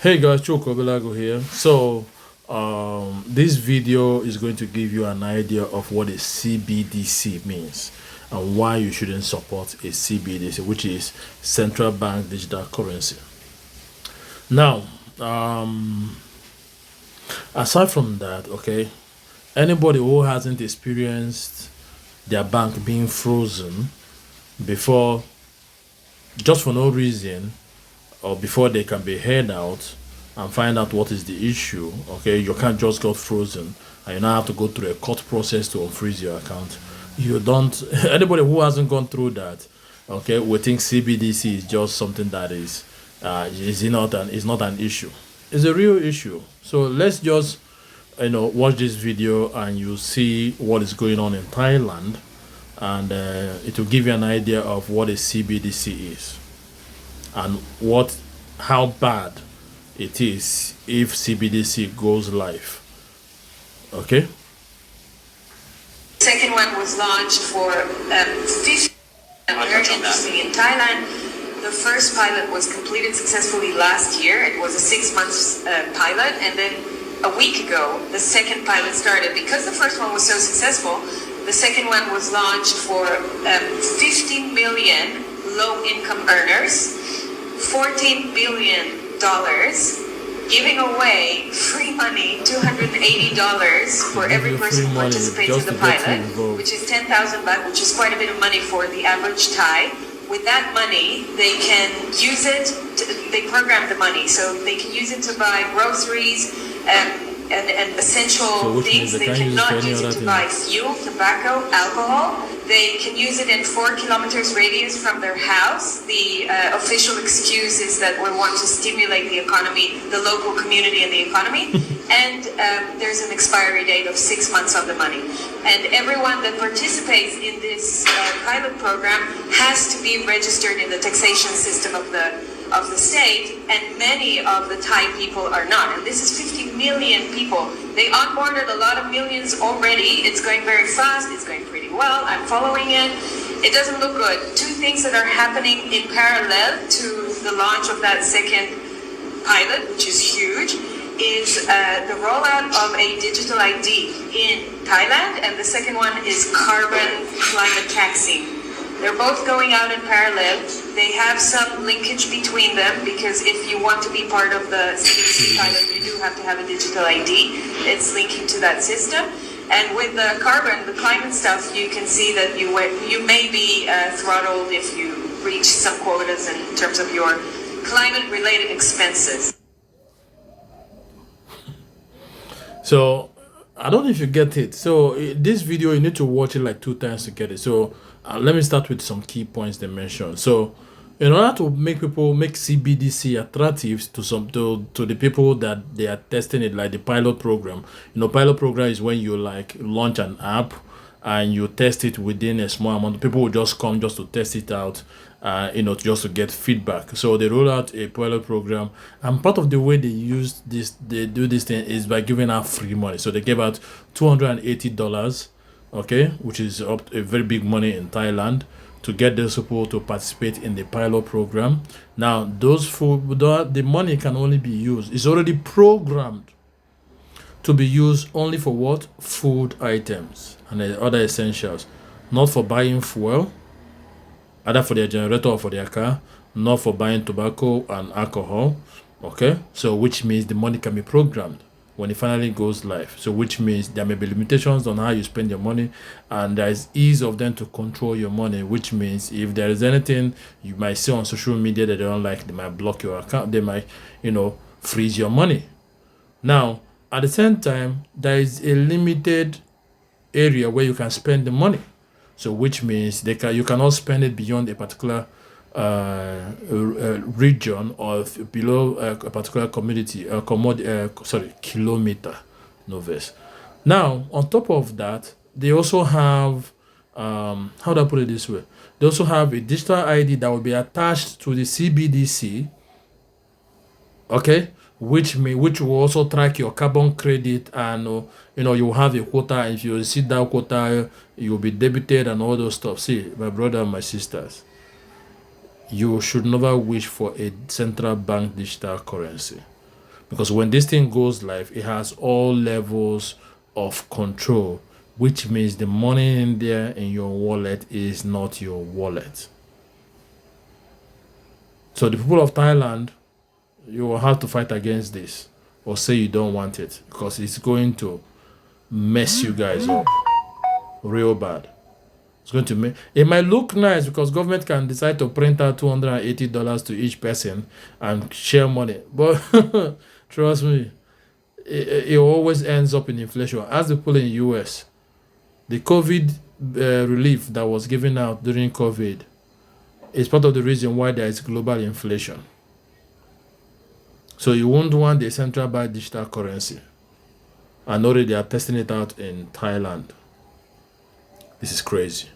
Hey guys, Choko Belago here. This video is going to give you an idea of what a CBDC means and why you shouldn't support a CBDC, which is central bank digital currency. Now, aside from that, okay, anybody who hasn't experienced their bank being frozen before, just for no reason, or before they can be heard out and find out what is the issue. Okay, your account just got frozen and you now have to go through a court process to unfreeze your account. You don't anybody who hasn't gone through that, okay, we think CBDC is just something that is not an issue. It's a real issue. So let's just watch this video and you see what is going on in Thailand, and it will give you an idea of what a CBDC is and what how bad it is if CBDC goes live. Okay. Second one was launched for 50. Very interesting in Thailand. The first pilot was completed successfully last year. It was a 6 months pilot, and then a week ago the second pilot started. Because the first one was so successful, the second one was launched for 50 million low-income earners, $14 billion, giving away free money, $280 for every person who participates in the pilot, which is 10,000 baht, which is quite a bit of money for the average Thai. With that money, they can use it, they program the money, so they can use it to buy groceries and essential things. They cannot use it to buy fuel, tobacco, alcohol. They can use it in 4 kilometers radius from their house. The official excuse is that we want to stimulate the economy, the local community and the economy. And there's an expiry date of 6 months on the money. And everyone that participates in this pilot program has to be registered in the taxation system of the state, and many of the Thai people are not. And this is 50 million people. They onboarded a lot of millions already. It's going very fast. It's going pretty well. I'm following it. It doesn't look good. Two things that are happening in parallel to the launch of that second pilot, which is huge, is the rollout of a digital ID in Thailand, and the second one is carbon climate taxing. They're both going out in parallel. They have some linkage between them because if you want to be part of the CBDC pilot, you do have to have a digital ID. It's linking to that system. And with the carbon, the climate stuff, you can see that you may be throttled if you reach some quotas in terms of your climate-related expenses. So I don't know if you get it. So this video, you need to watch it like 2 times to get it. So let me start with some key points they mentioned. So in order to make CBDC attractive to the people that they are testing it, like the pilot program. Pilot program is when you like launch an app and you test it within a small amount. People will just come just to test it out, just to get feedback. So they roll out a pilot program, and part of the way they do this thing is by giving out free money. So they gave out $280, okay, which is up a very big money in Thailand, to get those people to participate in the pilot program. Now, the money can only be used. It's already programmed to be used only for what? Food items and other essentials, not for buying fuel, either for their generator or for their car, not for buying tobacco and alcohol. Okay, so which means the money can be programmed when it finally goes live. So which means there may be limitations on how you spend your money, and there is ease of them to control your money, which means if there is anything you might see on social media that they don't like, they might block your account, they might freeze your money. Now at the same time, there is a limited area where you can spend the money. So which means you cannot spend it beyond a particular region or below a particular community, kilometer, no verse. Now, on top of that, they also have, how do I put it this way? They also have a digital ID that will be attached to the CBDC, okay, which will also track your carbon credit, and you have a quota, and if you receive that quota, you'll be debited and all those stuff. See, my brother and my sisters, you should never wish for a central bank digital currency. Because when this thing goes live, it has all levels of control, which means the money in there in your wallet is not your wallet. So the people of Thailand, you will have to fight against this or say you don't want it, because it's going to mess you guys up real bad. It's going to make it might look nice because government can decide to print out $280 to each person and share money, but trust me, it always ends up in inflation. As the people in US, the COVID relief that was given out during COVID is part of the reason why there is global inflation. So you won't want the central bank digital currency, and already they are testing it out in Thailand. This is crazy.